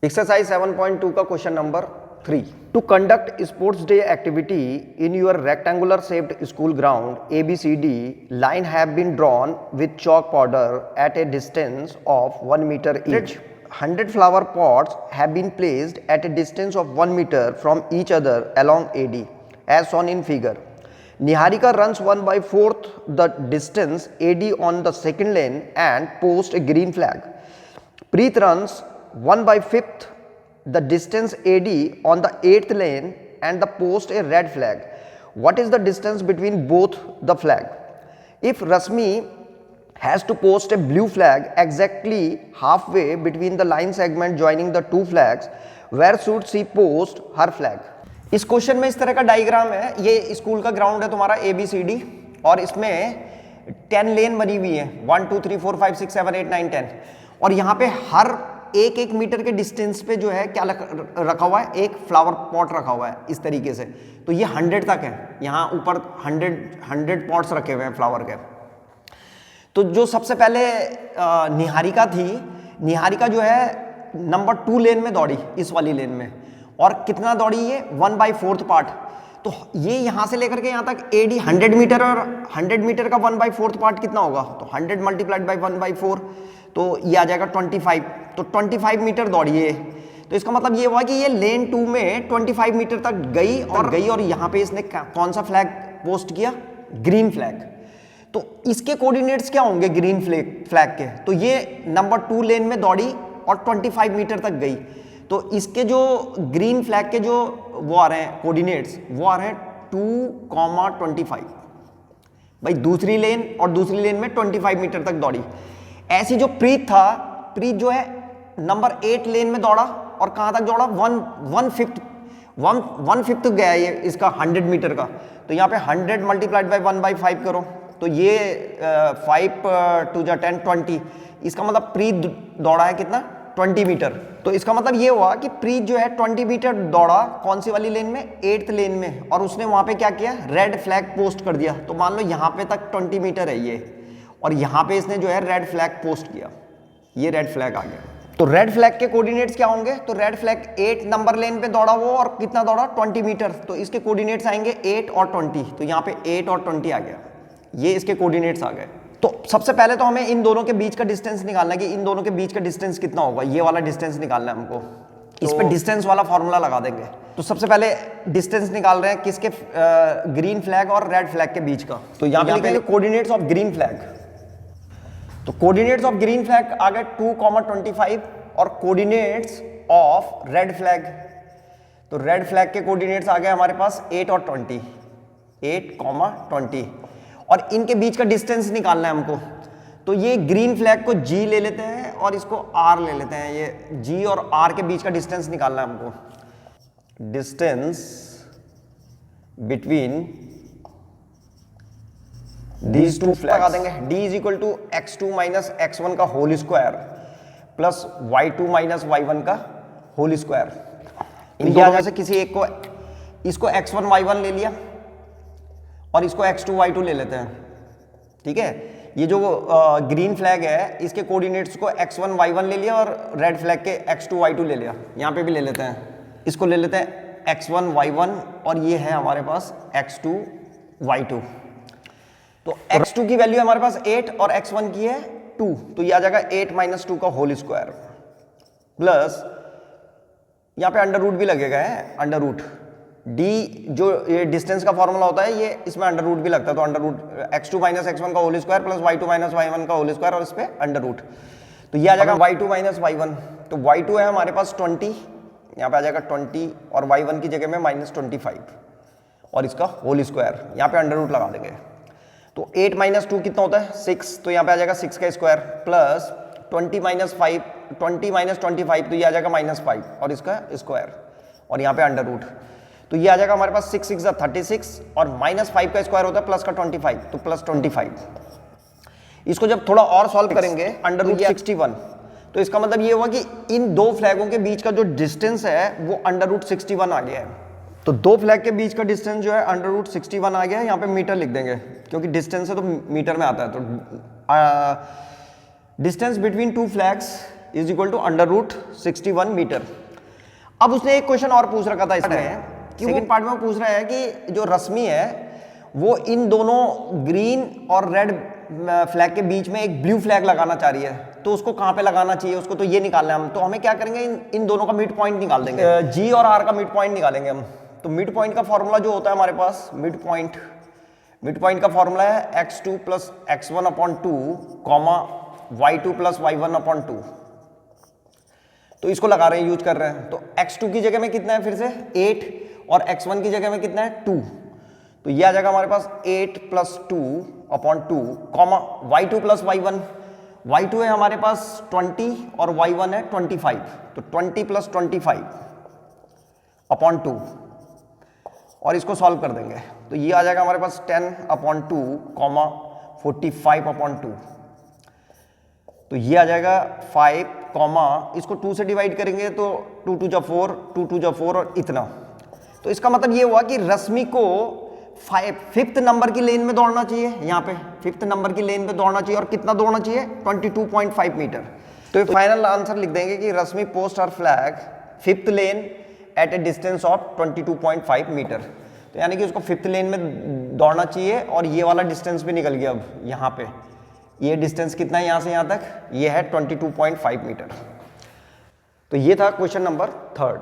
Exercise 7.2 का question number 3. To conduct sports day activity in your rectangular shaped school ground ABCD line have been drawn with chalk powder at a distance of 1 meter each. 100 flower pots have been placed at a distance of 1 meter from each other along AD as shown in figure. Niharika runs 1/4 the distance AD on the second lane and posts a green flag. Preet runs 1/5 the distance AD on the 8th lane and the post a red flag. What is the distance between both the flag? If Rasmi has to post a blue flag exactly halfway between the line segment joining the two flags, where should she post her flag? इस question में इस तरह का diagram है. ये school का ground है तुम्हारा ABCD और इसमें 10 लेन बनी हुई है 1 2 3 4 5 6 7 8 9 10 और यहाँ पे हर एक एक मीटर के डिस्टेंस पे जो है क्या रखा हुआ है, एक फ्लावर पॉट रखा हुआ है इस तरीके से. तो ये 100 तक है, यहाँ ऊपर 100 पॉट्स रखे हुए हैं फ्लावर के. तो जो सबसे पहले निहारिका थी, निहारिका जो है नंबर 2 लेन में दौड़ी, इस वाली लेन में, और कितना दौड़ी ये 1/4 पार्ट. तो ये यहाँ से लेकर के यहाँ तक AD 100 मीटर और 100 मीटर का 1/4 पार्ट कितना होगा, तो 100 मल्टीप्लाइड बाई 1/4 तो ये आ जाएगा 25. तो 25 मीटर दौड़िए. तो इसका मतलब ये हुआ कि ये लेन 2 में 25 मीटर तक गई और यहाँ पे इसने कौन सा फ्लैग पोस्ट किया, ग्रीन फ्लैग. तो इसके कोऑर्डिनेट्स क्या होंगे ग्रीन फ्लैग के, तो ये नंबर 2 लेन में दौड़ी और 25 मीटर तक गई. तो इसके जो ग्रीन फ्लैग के जो वो आ रहे हैं कोऑर्डिनेट्स, वो आ रहे हैं 2,25. भाई दूसरी लेन और दूसरी लेन में 25 मीटर तक दौड़ी. ऐसी जो प्रीत था, प्रीत जो है नंबर 8 लेन में दौड़ा और कहां तक दौड़ा, 1/5 गया ये इसका 100 मीटर का. तो यहाँ पे 100 मल्टीप्लाइड बाई 1/5 करो तो ये 5 2 10 20. इसका मतलब प्रीत दौड़ा है कितना, 20 मीटर. तो इसका मतलब ये हुआ कि प्रीत जो है 20 मीटर दौड़ा कौन सी वाली लेन में, 8th लेन में, और उसने वहां पे क्या किया, रेड फ्लैग पोस्ट कर दिया. तो मान लो यहाँ पे तक 20 मीटर है ये, और यहाँ पे इसने जो है रेड फ्लैग पोस्ट किया, ये रेड फ्लैग आ गया. तो रेड फ्लैग के कोऑर्डिनेट्स क्या होंगे, तो रेड फ्लैग 8 नंबर लेन पे दौड़ा वो और कितना दौड़ा, 20 मीटर. तो इसके कोऑर्डिनेट्स आएंगे 8 और 20. तो यहाँ पे 8 और 20 आ गया, ये इसके कोऑर्डिनेट्स आ गए. तो सबसे पहले तो हमें इन दोनों के बीच का डिस्टेंस निकालना है कि इन दोनों के बीच का डिस्टेंस कितना होगा, ये वाला डिस्टेंस निकालना है हमको. इस पे डिस्टेंस वाला फॉर्मूला लगा देंगे. तो सबसे पहले डिस्टेंस निकाल रहे हैं किसके, ग्रीन फ्लैग और रेड फ्लैग के बीच का. तो यहाँ पे लिखेंगे कोऑर्डिनेट्स ऑफ ग्रीन फ्लैग. तो कोऑर्डिनेट्स ऑफ ग्रीन फ्लैग आ गए 2,25 और कोऑर्डिनेट्स ऑफ रेड फ्लैग, तो रेड फ्लैग के कोऑर्डिनेट्स आ गए हमारे पास 8 और 20, 8,20. और इनके बीच का डिस्टेंस निकालना है हमको. तो ये ग्रीन फ्लैग को G ले लेते हैं और इसको R ले लेते हैं. ये G और R के बीच का डिस्टेंस निकालना है हमको. Distance between these two flags लगा देंगे. D is equal to x2 minus x1 का whole square plus y2 minus y1 का होल स्क्वायर. इन दोनों में से किसी एक को, इसको x1 y1 ले लिया और इसको x2 y2 ले लेते हैं. ठीक है, ये जो ग्रीन फ्लैग है इसके कोऑर्डिनेट्स को x1 y1 ले लिया और रेड फ्लैग के x2 y2 ले लिया. यहाँ पे भी ले लेते हैं, इसको ले लेते हैं x1 y1 और ये है हमारे पास x2 y2. तो x2 की वैल्यू हमारे पास 8 और x1 की है 2. तो ये आ जाएगा 8 माइनस 2 का होल स्क्वायर प्लस यहाँ पे अंडर रूट भी लगेगा है, अंडर रूट. D जो ये डिस्टेंस का फॉर्मूला होता है ये इसमें अंडर रूट भी लगता है. तो under root x2 minus x1 का whole square plus y2 minus y1 का होल स्क्वायर और इस पे अंडर रूट. तो ये आ जाएगा y2 माइनस y1. तो y2 है हमारे पास 20, यहाँ पे आ जाएगा 20 और y1 की जगह में माइनस 25 और इसका होल स्क्वायर, यहाँ पे अंडर रूट लगा देंगे. तो 8 माइनस 2 कितना होता है 6, तो यहाँ पे आ जाएगा 6 का स्क्वायर प्लस 20 माइनस 5, 20 माइनस 25 तो ये आ जाएगा माइनस 5 और इसका स्क्वायर और यहाँ पे अंडर रूट. तो ये आ जाएगा हमारे पास 6 6 36 और माइनस 5 का स्क्वायर होता है प्लस का 25, तो प्लस 25. इसको जब थोड़ा और सॉल्व करेंगे अंडर रूट 61, तो इसका मतलब ये हुआ कि इन दो फ्लैगों के बीच का जो डिस्टेंस है वो अंडर रूट 61 आ गया है. तो दो फ्लैग के बीच का डिस्टेंस जो है अंडर रूट 61 आ गया है. यहाँ पे मीटर लिख देंगे क्योंकि डिस्टेंस है तो मीटर में आता है. तो distance between two flags is equal to √61 metre. अब उसने एक क्वेश्चन और पूछ रखा था इसमें कि सेकंड पार्ट में वो पूछ रहा है कि जो रश्मि है वो इन दोनों ग्रीन और रेड फ्लैग के बीच में एक ब्लू फ्लैग लगाना चाह रही है, तो उसको कहाँ पे लगाना चाहिए उसको, तो ये निकालना है हम। तो हमें क्या करेंगे, इन दोनों का मिड पॉइंट निकाल देंगे, जी और आर का मिड पॉइंट निकालेंगे हम। तो मिड पॉइंट का फॉर्मूला जो होता है हमारे पास, मिड पॉइंट का फॉर्मूला है x2 plus x1/2 comma y2 plus y1/2। तो इसको लगा रहे हैं, यूज कर रहे हैं। तो x2 की जगह में कितना है, फिर से 8 और x1 की जगह में कितना है 2। तो ये आ जाएगा हमारे पास 8 plus 2/2 comma y2 plus y1 है हमारे पास 20 और y1 है 25। तो 20 प्लस 25/2 और इसको सॉल्व कर देंगे। तो ये आ जाएगा हमारे पास 10/2 कॉमा 45/2। तो ये आ जाएगा 5 कॉमा, इसको 2 से डिवाइड करेंगे तो 2 2 जा 4, 2 2 जा 4 और इतना। तो इसका मतलब ये हुआ कि रश्मि को 5th नंबर की लेन में दौड़ना चाहिए, यहाँ पे 5th नंबर की लेन में दौड़ना चाहिए, और कितना दौड़ना चाहिए 22.5 मीटर। तो फाइनल आंसर लिख देंगे कि Rashmi post her flag 5th lane at a distance of 22.5 metre. तो यानी कि उसको 5th लेन में दौड़ना चाहिए, और ये वाला डिस्टेंस भी निकल गया। अब यहाँ पे ये डिस्टेंस कितना है यहाँ से यहाँ तक, ये है 22.5 मीटर। तो ये था क्वेश्चन नंबर 3।